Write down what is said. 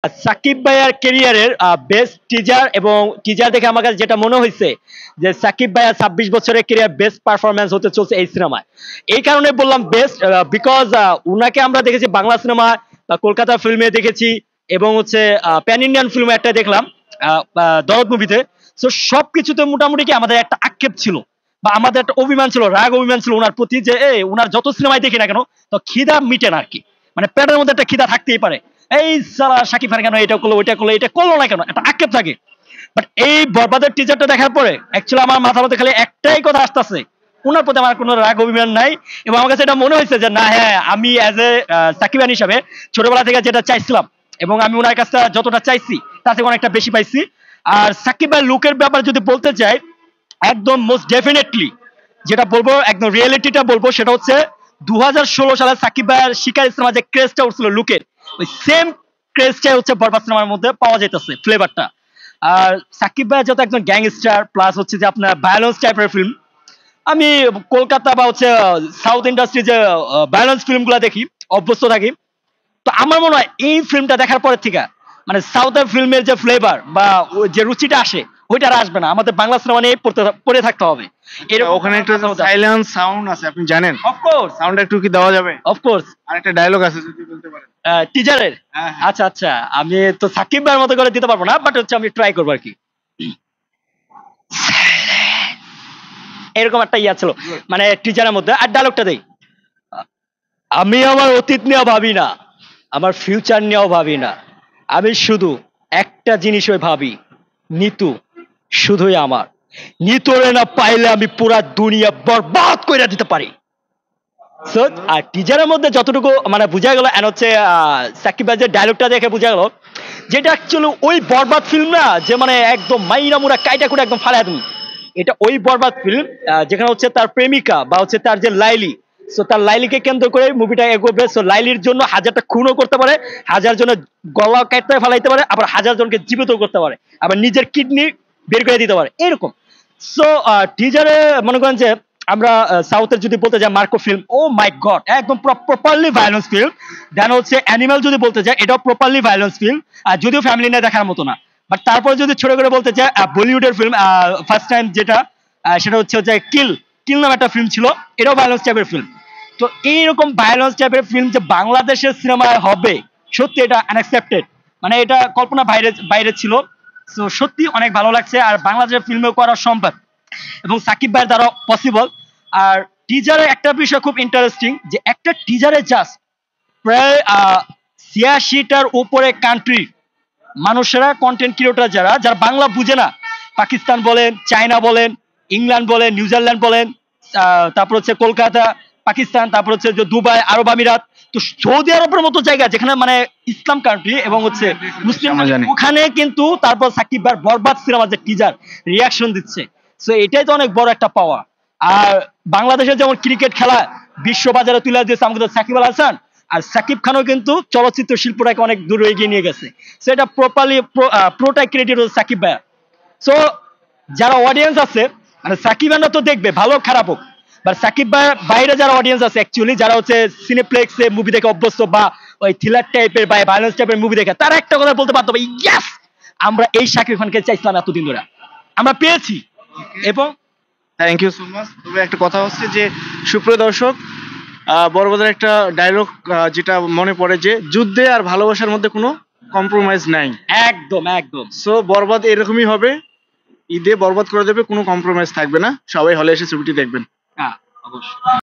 সাকিব ভাইয়ার ক্যারিয়ারের best teaser, এবং টিজার দেখে আমার কাছে যেটা মনে হয়েছে যে সাকিব ভাইয়া 26 বছরের ক্যারিয়ার বেস্ট পারফরমেন্স হতে চলছে এই সিনেমায়। এই কারণে বললাম বেস্ট, বিকজ উনাকে আমরা দেখেছি বাংলা সিনেমা বা কলকাতা ফিল্মে দেখেছি, এবং হচ্ছে প্যান ইন্ডিয়ান ফিল্মে একটা দেখলাম দরদ মুভিতে। তো সবকিছুতে মোটামুটি কি আমাদের একটা আক্ষেপ ছিল বা আমাদের একটা অভিমান ছিল, রাগ অভিমান ছিল ওনার প্রতি, যে ওনার যত সিনেমায় দেখি না কেন তো খিদা মিটে না আর কি, মানে পেটের মধ্যে একটা খিদা থাকতেই পারে। এই সালা শাকিব খান কেন এটা করলো, ওইটা করলো, এটা করলো না কেন, একটা আক্ষেপ থাকে। বাট এই বরবাদের টিজারটা দেখার পরে অ্যাকচুয়ালি আমার মাথার মধ্যে খালি একটাই কথা আসতেছে, ওনার প্রতি আমার কোনো রাগ অভিমান নাই। এবং আমার কাছে এটা মনে হয়েছে যে না, হ্যাঁ আমি অ্যাজ এ সাকিবান হিসাবে ছোটবেলা থেকে যেটা চাইছিলাম, এবং আমি ওনার কাছে যতটা চাইছি তার থেকে অনেকটা বেশি পাইছি। আর সাকিব ভাই লুকের ব্যাপারে যদি বলতে চাই, একদম মোস্ট ডেফিনেটলি যেটা বলবো, একদম রিয়েলিটিটা বলবো, সেটা হচ্ছে 2016 সালে সাকিব ভাইয়ের শিকার সিনেমা যে ক্রেজটা উঠছিল লুকের, ওই সেম ক্রেজটাই হচ্ছে বরবাদ সিনেমার মধ্যে পাওয়া যাইতেছে ফ্লেভারটা। আর সাকিব ভাই যত একজন গ্যাংস্টার প্লাস হচ্ছে যে আপনার ভায়োলেন্স টাইপের ফিল্ম, আমি কলকাতা বা হচ্ছে সাউথ ইন্ডাস্ট্রি যে ভায়োলেন্স ফিল্মগুলো দেখি, অভ্যস্ত থাকি। তো আমার মনে হয় এই ফিল্মটা দেখার পরের থেকে মানে সাউথের ফিল্মের যে ফ্লেভার বা যে রুচিটা আসে ওইটা আর আসবে না, আমাদের বাংলা সিনেমা নিয়ে পড়ে থাকতে হবে। এরকম ওখানে একটা সাইলেন্স সাউন্ড আছে, আপনি জানেন? অফকোর্স, সাউন্ডটা একটু কি দেওয়া যাবে? অফকোর্স। আর একটা ডায়লগ আছে যদি বলতে পারেন। টিজারের? হ্যাঁ, হ্যাঁ। আচ্ছা আচ্ছা, আমি তো সাকিব ভাইয়ের মতো করে দিতে পারবো না, বাট হচ্ছে আমি ট্রাই করবো আর কি। এরকম একটা ইয়া ছিল মানে টিজারের মধ্যে, আর ডায়লগটা দেই, আমি আমার অতীত নিয়েও ভাবি না, আমার ফিউচার নিয়েও ভাবি না, আমি শুধু একটা জিনিসই ভাবি, নিতু শুধুই আমার, নিতরে না পাইলে আমি পুরা দুনিয়া বরবাদ করে দিতে পারি। So, আর টিজারের মধ্যে যতটুকু মানে বোঝা গেল, এন্ড হচ্ছে সাকিব ভাই যে ডায়লগটা দেখে বোঝা গেল যেটা অ্যাকচুয়ালি ওই বরবাদ ফিল্ম না, যে মানে একদম মাইরা মুরা কাইটা করে একদম ফালায় তুমি, এটা ওই বরবাদ ফিল্ম যেখানে হচ্ছে তার প্রেমিকা বা হচ্ছে তার যে লাইলি, সো তার লাইলিকে কেন্দ্র করে মুভিটা এগোবে। সো লাইলির জন্য হাজারটা খুনও করতে পারে, হাজার জনের গলা কাটতে ফেলাইতে পারে, আবার হাজার জনকে জীবিত করতে পারে, আবার নিজের কিডনি বের করে দিতে পারে এরকম। সো টিজারে মনে করেন যে আমরা সাউথের যদি বলতে যাই মার্কো ফিল্ম, ও মাই গড, একদম প্রপারলি ভায়োলেন্স ফিল্ম। দেন হচ্ছে অ্যানিমাল যদি বলতে যাই, এটাও প্রপারলি ভায়োলেন্স ফিল্ম, যদিও ফ্যামিলি নিয়ে দেখার মতো না। বাট তারপরে যদি ছোট করে বলতে চাই, বলিউডের ফিল্ম ফার্স্ট টাইম যেটা সেটা হচ্ছে যে কিল কিল নামে একটা ফিল্ম ছিল, এটাও ভায়োলেন্স টাইপের ফিল্ম। তো এইরকম ভায়োলেন্স টাইপের ফিল্ম যে বাংলাদেশের সিনেমায় হবে, সত্যি এটা আনএক্সপেক্টেড, মানে এটা কল্পনা বাইরে বাইরে ছিল। তো সত্যি অনেক ভালো লাগছে, আর বাংলাদেশের ফিল্মে করা সম্ভব এবং সাকিব ভাইয়ের দ্বারা পসিবল। আর টিজারের একটা বিষয় খুব ইন্টারেস্টিং, যে একটা টিজারে জাস্ট প্রায় 86টার উপরে কান্ট্রি মানুষেরা, কন্টেন্ট ক্রিয়েটর যারা যারা বাংলা বুঝে না, পাকিস্তান বলেন, চায়না বলেন, ইংল্যান্ড বলেন, নিউজিল্যান্ড বলেন, তারপর হচ্ছে কলকাতা, পাকিস্তান, তারপর হচ্ছে যে দুবাই, আরব আমিরাত, তো সৌদি আরবের মতো জায়গা যেখানে মানে ইসলাম কান্ট্রি এবং হচ্ছে মুসলিম, ওখানে কিন্তু তারপর সাকিব ভাই বরবাদ সিনেমার যে টিজার রিয়াকশন দিচ্ছে। সো এটাই তো অনেক বড় একটা পাওয়া। আর বাংলাদেশের যেমন ক্রিকেট খেলা বিশ্ববাজারে তুলে দিয়েছে আমাদের সাকিব আল হাসান, আর সাকিব খানও কিন্তু চলচ্চিত্র শিল্পটাকে অনেক দূর এগিয়ে নিয়ে গেছে। সেটা প্রপারলি প্রোটাই ক্রেডিট হচ্ছে সাকিব ভাইয়া। সো যারা অডিয়েন্স আছে মানে সাকিব ভাইরা তো দেখবে ভালো খারাপ হোক, বাট সাকিব ভাইয়ের বাইরে যারা অডিয়েন্স আছে অ্যাকচুয়ালি যারা হচ্ছে সিনেপ্লেক্সে মুভি দেখে অভ্যস্ত বা ওই থ্রিলার টাইপের বা ভায়োলেন্স টাইপের মুভি দেখে, তারা একটা কথা বলতে পারতো, ইয়েস আমরা এই সাকিব খানকে চাইছিলাম এতদিন ধরে, আমরা পেয়েছি। এবং থ্যাংক ইউ সো মাচ। তবে একটা কথা হচ্ছে যে সুপ্রিয় দর্শক, বড়বাজার একটা ডায়লগ যেটা মনে পড়ে যে যুদ্ধে আর ভালোবাসার মধ্যে কোনো কম্প্রোমাইজ নাই। একদম একদম। সো বরবাদ এরকমই হবে, ঈদে বরবাদ করে দেবে, কোনো কম্প্রোমাইজ থাকবে না, সবাই হলে এসে ছবিটি দেখবেন। হ্যাঁ অবশ্যই।